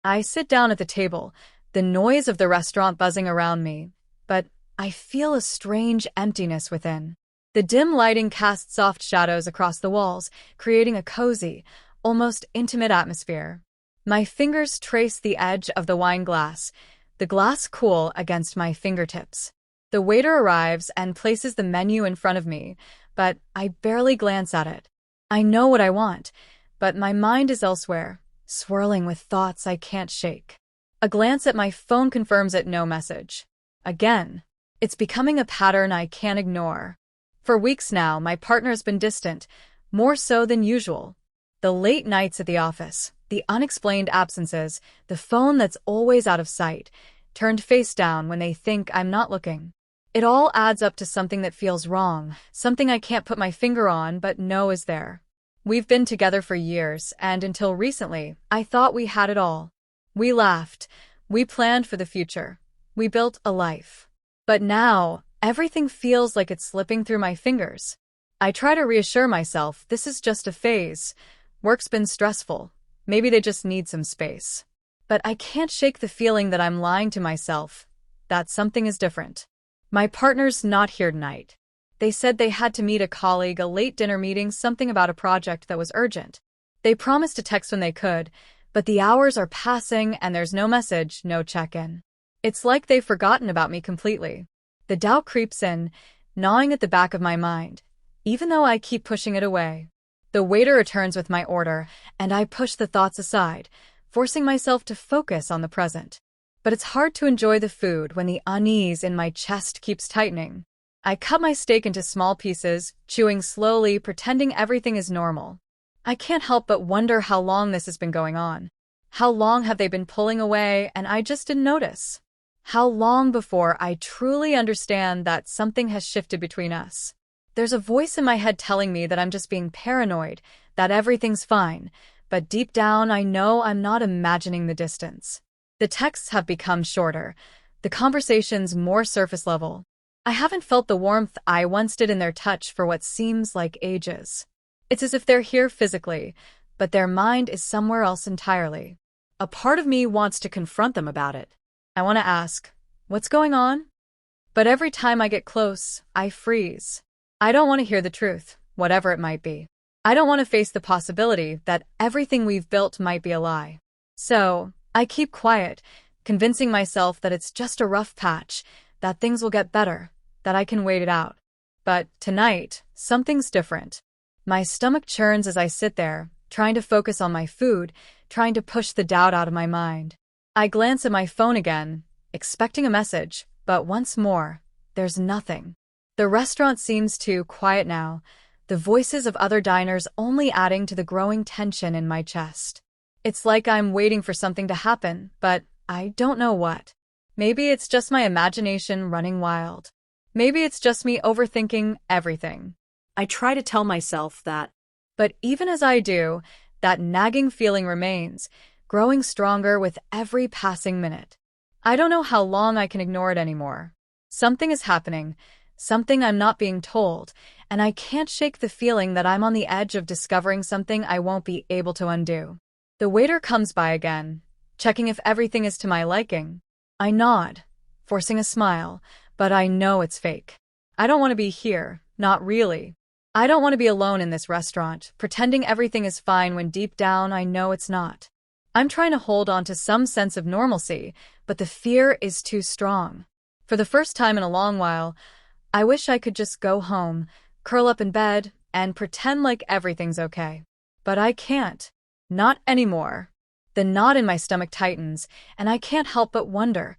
I sit down at the table, the noise of the restaurant buzzing around me, but I feel a strange emptiness within. The dim lighting casts soft shadows across the walls, creating a cozy, almost intimate atmosphere. My fingers trace the edge of the wine glass, the glass cool against my fingertips. The waiter arrives and places the menu in front of me, but I barely glance at it. I know what I want, but my mind is elsewhere, swirling with thoughts I can't shake. A glance at my phone confirms it, no message. Again, it's becoming a pattern I can't ignore. For weeks now, my partner's been distant, more so than usual. The late nights at the office, the unexplained absences, the phone that's always out of sight, turned face down when they think I'm not looking. It all adds up to something that feels wrong, something I can't put my finger on but know is there. We've been together for years, and until recently, I thought we had it all. We laughed, we planned for the future, we built a life. But now, everything feels like it's slipping through my fingers. I try to reassure myself this is just a phase. Work's been stressful. Maybe they just need some space. But I can't shake the feeling that I'm lying to myself, that something is different. My partner's not here tonight. They said they had to meet a colleague, a late dinner meeting, something about a project that was urgent. They promised to text when they could, but the hours are passing and there's no message, no check-in. It's like they've forgotten about me completely. The doubt creeps in, gnawing at the back of my mind, even though I keep pushing it away. The waiter returns with my order, and I push the thoughts aside, forcing myself to focus on the present. But it's hard to enjoy the food when the unease in my chest keeps tightening. I cut my steak into small pieces, chewing slowly, pretending everything is normal. I can't help but wonder how long this has been going on. How long have they been pulling away and I just didn't notice? How long before I truly understand that something has shifted between us? There's a voice in my head telling me that I'm just being paranoid, that everything's fine, but deep down I know I'm not imagining the distance. The texts have become shorter, the conversations more surface level. I haven't felt the warmth I once did in their touch for what seems like ages. It's as if they're here physically, but their mind is somewhere else entirely. A part of me wants to confront them about it. I want to ask, what's going on? But every time I get close, I freeze. I don't want to hear the truth, whatever it might be. I don't want to face the possibility that everything we've built might be a lie. So, I keep quiet, convincing myself that it's just a rough patch, that things will get better, that I can wait it out. But tonight, something's different. My stomach churns as I sit there, trying to focus on my food, trying to push the doubt out of my mind. I glance at my phone again, expecting a message, but once more, there's nothing. The restaurant seems too quiet now, the voices of other diners only adding to the growing tension in my chest. It's like I'm waiting for something to happen, but I don't know what. Maybe it's just my imagination running wild. Maybe it's just me overthinking everything. I try to tell myself that. But even as I do, that nagging feeling remains, growing stronger with every passing minute. I don't know how long I can ignore it anymore. Something is happening, something I'm not being told, and I can't shake the feeling that I'm on the edge of discovering something I won't be able to undo. The waiter comes by again, checking if everything is to my liking. I nod, forcing a smile, but I know it's fake. I don't want to be here, not really. I don't want to be alone in this restaurant, pretending everything is fine when deep down I know it's not. I'm trying to hold on to some sense of normalcy, but the fear is too strong. For the first time in a long while, I wish I could just go home, curl up in bed, and pretend like everything's okay. But I can't. Not anymore. The knot in my stomach tightens, and I can't help but wonder,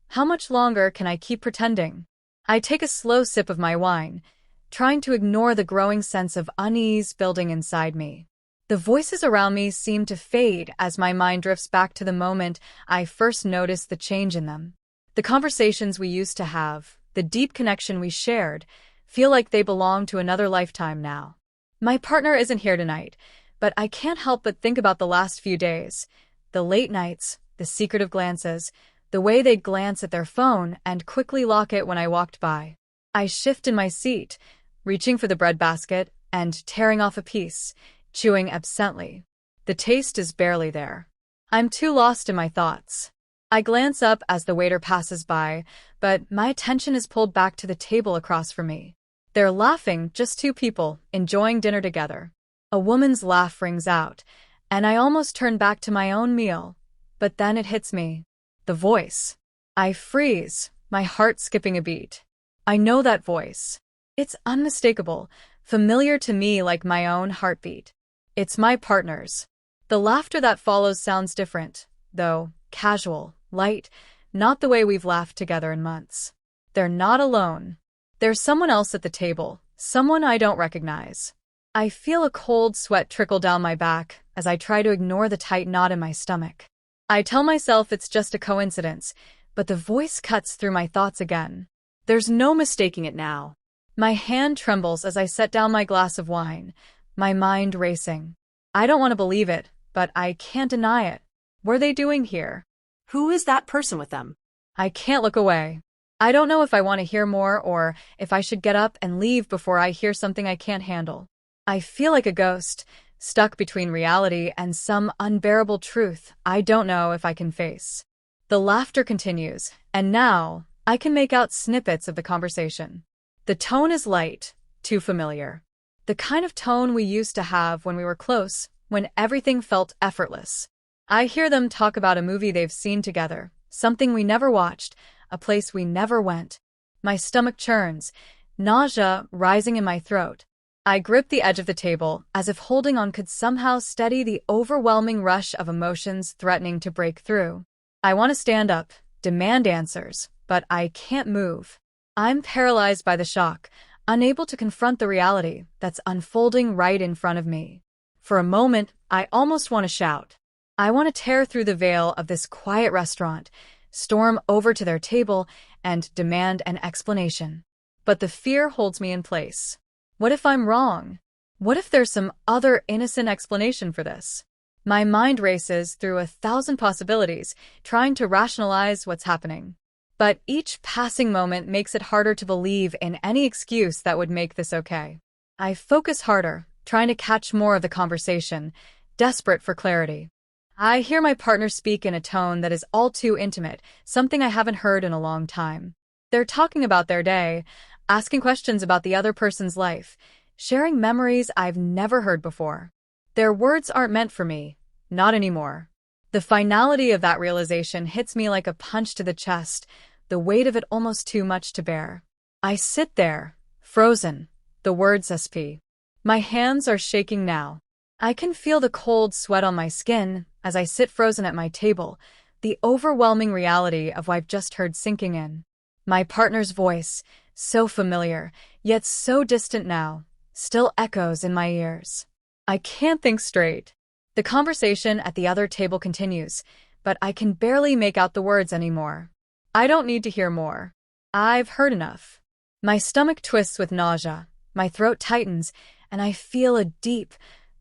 how much longer can I keep pretending? I take a slow sip of my wine, trying to ignore the growing sense of unease building inside me. The voices around me seem to fade as my mind drifts back to the moment I first noticed the change in them. The conversations we used to have, the deep connection we shared, feel like they belong to another lifetime now. My partner isn't here tonight, but I can't help but think about the last few days. The late nights, the secretive glances, the way they'd glance at their phone and quickly lock it when I walked by. I shift in my seat, reaching for the bread basket and tearing off a piece, chewing absently. The taste is barely there. I'm too lost in my thoughts. I glance up as the waiter passes by, but my attention is pulled back to the table across from me. They're laughing, just two people, enjoying dinner together. A woman's laugh rings out, and I almost turn back to my own meal. But then it hits me. The voice. I freeze, my heart skipping a beat. I know that voice. It's unmistakable, familiar to me like my own heartbeat. It's my partner's. The laughter that follows sounds different, though, casual, light, not the way we've laughed together in months. They're not alone. There's someone else at the table, someone I don't recognize. I feel a cold sweat trickle down my back as I try to ignore the tight knot in my stomach. I tell myself it's just a coincidence, but the voice cuts through my thoughts again. There's no mistaking it now. My hand trembles as I set down my glass of wine, my mind racing. I don't want to believe it, but I can't deny it. What are they doing here? Who is that person with them? I can't look away. I don't know if I want to hear more or if I should get up and leave before I hear something I can't handle. I feel like a ghost, stuck between reality and some unbearable truth I don't know if I can face. The laughter continues, and now I can make out snippets of the conversation. The tone is light, too familiar. The kind of tone we used to have when we were close, when everything felt effortless. I hear them talk about a movie they've seen together, something we never watched, a place we never went. My stomach churns, nausea rising in my throat. I grip the edge of the table, as if holding on could somehow steady the overwhelming rush of emotions threatening to break through. I want to stand up, demand answers, but I can't move. I'm paralyzed by the shock, unable to confront the reality that's unfolding right in front of me. For a moment, I almost want to shout. I want to tear through the veil of this quiet restaurant, storm over to their table, and demand an explanation. But the fear holds me in place. What if I'm wrong? What if there's some other innocent explanation for this? My mind races through 1,000 possibilities, trying to rationalize what's happening. But each passing moment makes it harder to believe in any excuse that would make this okay. I focus harder, trying to catch more of the conversation, desperate for clarity. I hear my partner speak in a tone that is all too intimate, something I haven't heard in a long time. They're talking about their day, asking questions about the other person's life, sharing memories I've never heard before. Their words aren't meant for me, not anymore. The finality of that realization hits me like a punch to the chest, the weight of it almost too much to bear. I sit there, frozen, the words SP. My hands are shaking now. I can feel the cold sweat on my skin as I sit frozen at my table, the overwhelming reality of what I've just heard sinking in. My partner's voice, so familiar, yet so distant now, still echoes in my ears. I can't think straight. The conversation at the other table continues, but I can barely make out the words anymore. I don't need to hear more. I've heard enough. My stomach twists with nausea, my throat tightens, and I feel a deep,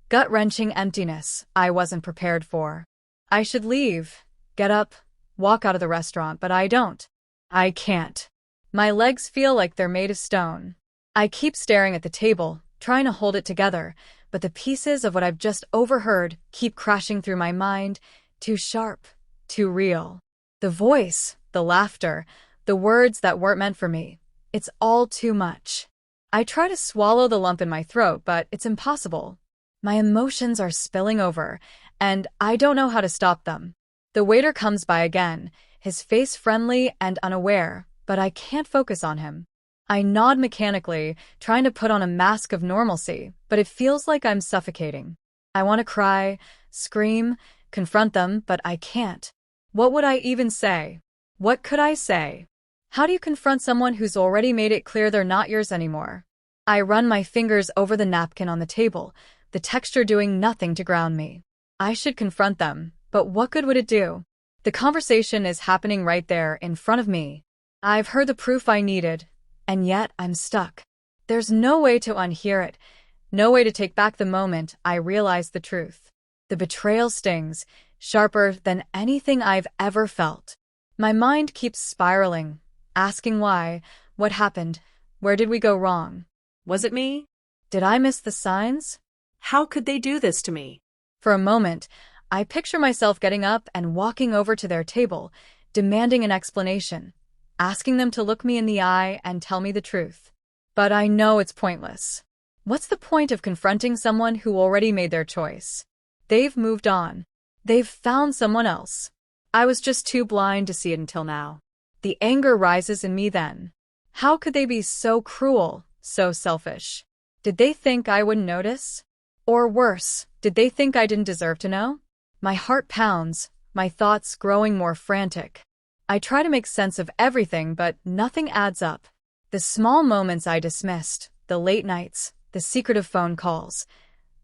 gut-wrenching emptiness I wasn't prepared for. I should leave, get up, walk out of the restaurant, but I don't. I can't. My legs feel like they're made of stone. I keep staring at the table, trying to hold it together, but the pieces of what I've just overheard keep crashing through my mind, too sharp, too real. The voice, the laughter, the words that weren't meant for me. It's all too much. I try to swallow the lump in my throat, but it's impossible. My emotions are spilling over, and I don't know how to stop them. The waiter comes by again, his face friendly and unaware, but I can't focus on him. I nod mechanically, trying to put on a mask of normalcy, but it feels like I'm suffocating. I want to cry, scream, confront them, but I can't. What would I even say? What could I say? How do you confront someone who's already made it clear they're not yours anymore? I run my fingers over the napkin on the table, the texture doing nothing to ground me. I should confront them, but what good would it do? The conversation is happening right there in front of me. I've heard the proof I needed, and yet I'm stuck. There's no way to unhear it, no way to take back the moment I realize the truth. The betrayal stings, sharper than anything I've ever felt. My mind keeps spiraling, asking why, what happened, where did we go wrong? Was it me? Did I miss the signs? How could they do this to me? For a moment, I picture myself getting up and walking over to their table, demanding an explanation, asking them to look me in the eye and tell me the truth. But I know it's pointless. What's the point of confronting someone who already made their choice? They've moved on. They've found someone else. I was just too blind to see it until now. The anger rises in me then. How could they be so cruel, so selfish? Did they think I wouldn't notice? Or worse, did they think I didn't deserve to know? My heart pounds, my thoughts growing more frantic. I try to make sense of everything, but nothing adds up. The small moments I dismissed, the late nights, the secretive phone calls,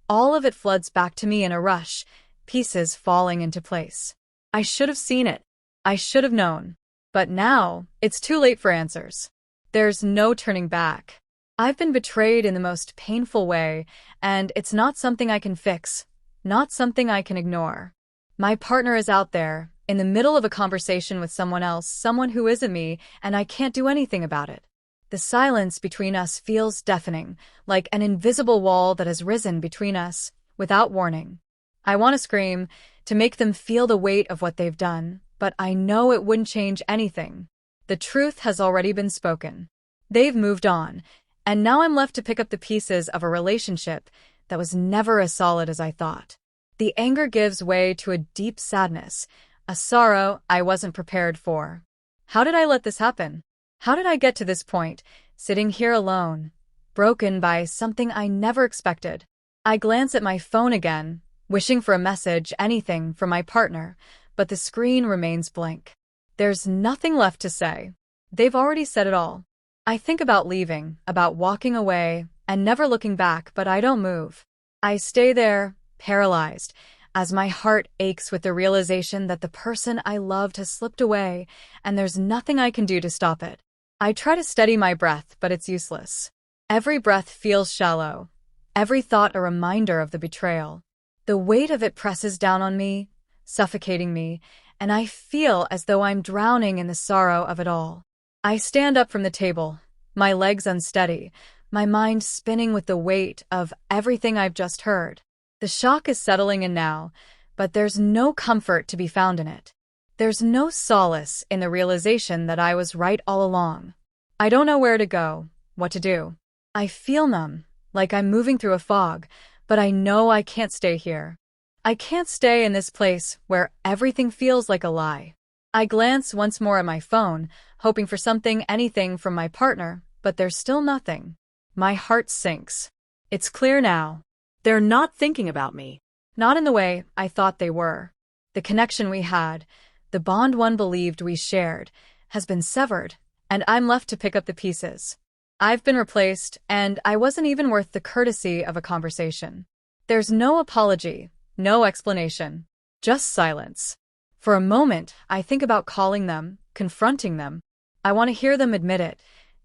all of it floods back to me in a rush, pieces falling into place. I should have seen it. I should have known. But now, it's too late for answers. There's no turning back. I've been betrayed in the most painful way, and it's not something I can fix, not something I can ignore. My partner is out there, in the middle of a conversation with someone else, someone who isn't me, and I can't do anything about it. The silence between us feels deafening, like an invisible wall that has risen between us, without warning. I want to scream, to make them feel the weight of what they've done, but I know it wouldn't change anything. The truth has already been spoken. They've moved on, and now I'm left to pick up the pieces of a relationship that was never as solid as I thought. The anger gives way to a deep sadness, a sorrow I wasn't prepared for. How did I let this happen? How did I get to this point, sitting here alone, broken by something I never expected? I glance at my phone again, wishing for a message, anything from my partner, but the screen remains blank. There's nothing left to say. They've already said it all. I think about leaving, about walking away, and never looking back, but I don't move. I stay there, paralyzed, as my heart aches with the realization that the person I loved has slipped away, and there's nothing I can do to stop it. I try to steady my breath, but it's useless. Every breath feels shallow, every thought a reminder of the betrayal. The weight of it presses down on me, suffocating me, and I feel as though I'm drowning in the sorrow of it all. I stand up from the table, my legs unsteady, my mind spinning with the weight of everything I've just heard. The shock is settling in now, but there's no comfort to be found in it. There's no solace in the realization that I was right all along. I don't know where to go, what to do. I feel numb, like I'm moving through a fog, but I know I can't stay here. I can't stay in this place where everything feels like a lie. I glance once more at my phone, hoping for something, anything from my partner, but there's still nothing. My heart sinks. It's clear now. They're not thinking about me. Not in the way I thought they were. The connection we had, the bond one believed we shared, has been severed, and I'm left to pick up the pieces. I've been replaced, and I wasn't even worth the courtesy of a conversation. There's no apology, no explanation, just silence. For a moment, I think about calling them, confronting them. I want to hear them admit it,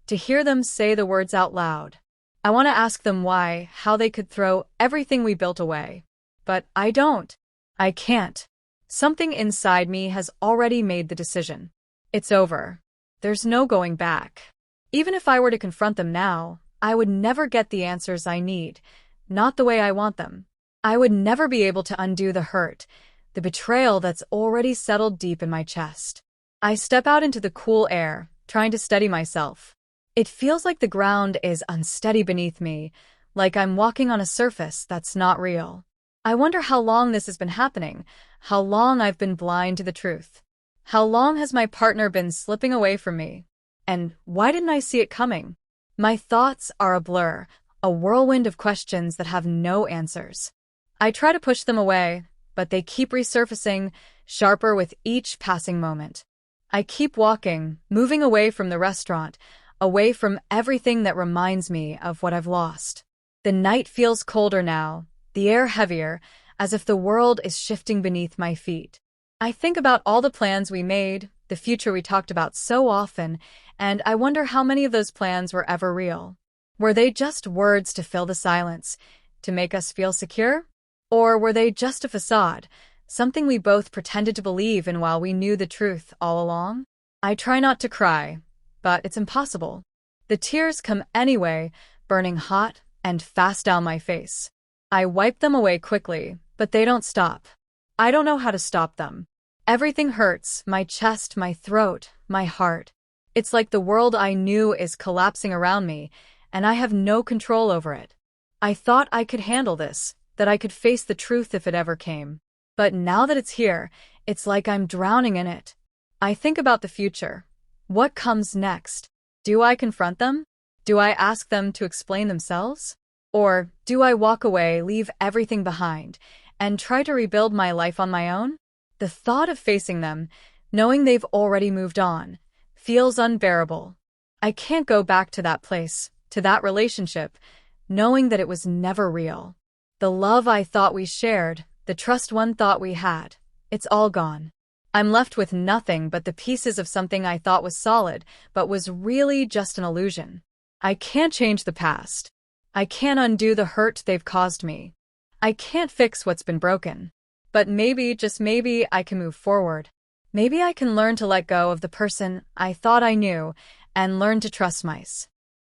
to hear them say the words out loud. I want to ask them why, how they could throw everything we built away. But I don't. I can't. Something inside me has already made the decision. It's over. There's no going back. Even if I were to confront them now, I would never get the answers I need, not the way I want them. I would never be able to undo the hurt, the betrayal that's already settled deep in my chest. I step out into the cool air, trying to steady myself. It feels like the ground is unsteady beneath me, like I'm walking on a surface that's not real. I wonder how long this has been happening, how long I've been blind to the truth. How long has my partner been slipping away from me? And why didn't I see it coming? My thoughts are a blur, a whirlwind of questions that have no answers. I try to push them away, but they keep resurfacing, sharper with each passing moment. I keep walking, moving away from the restaurant, away from everything that reminds me of what I've lost. The night feels colder now, the air heavier, as if the world is shifting beneath my feet. I think about all the plans we made, the future we talked about so often, and I wonder how many of those plans were ever real. Were they just words to fill the silence, to make us feel secure? Or were they just a facade, something we both pretended to believe in while we knew the truth all along? I try not to cry, but it's impossible. The tears come anyway, burning hot and fast down my face. I wipe them away quickly, but they don't stop. I don't know how to stop them. Everything hurts, my chest, my throat, my heart. It's like the world I knew is collapsing around me, and I have no control over it. I thought I could handle this, that I could face the truth if it ever came. But now that it's here, it's like I'm drowning in it. I think about the future. What comes next? Do I confront them? Do I ask them to explain themselves? Or do I walk away, leave everything behind, and try to rebuild my life on my own? The thought of facing them, knowing they've already moved on, feels unbearable. I can't go back to that place, to that relationship, knowing that it was never real. The love I thought we shared, the trust one thought we had, it's all gone. I'm left with nothing but the pieces of something I thought was solid, but was really just an illusion. I can't change the past. I can't undo the hurt they've caused me. I can't fix what's been broken. But maybe, just maybe, I can move forward. Maybe I can learn to let go of the person I thought I knew and learn to trust myself.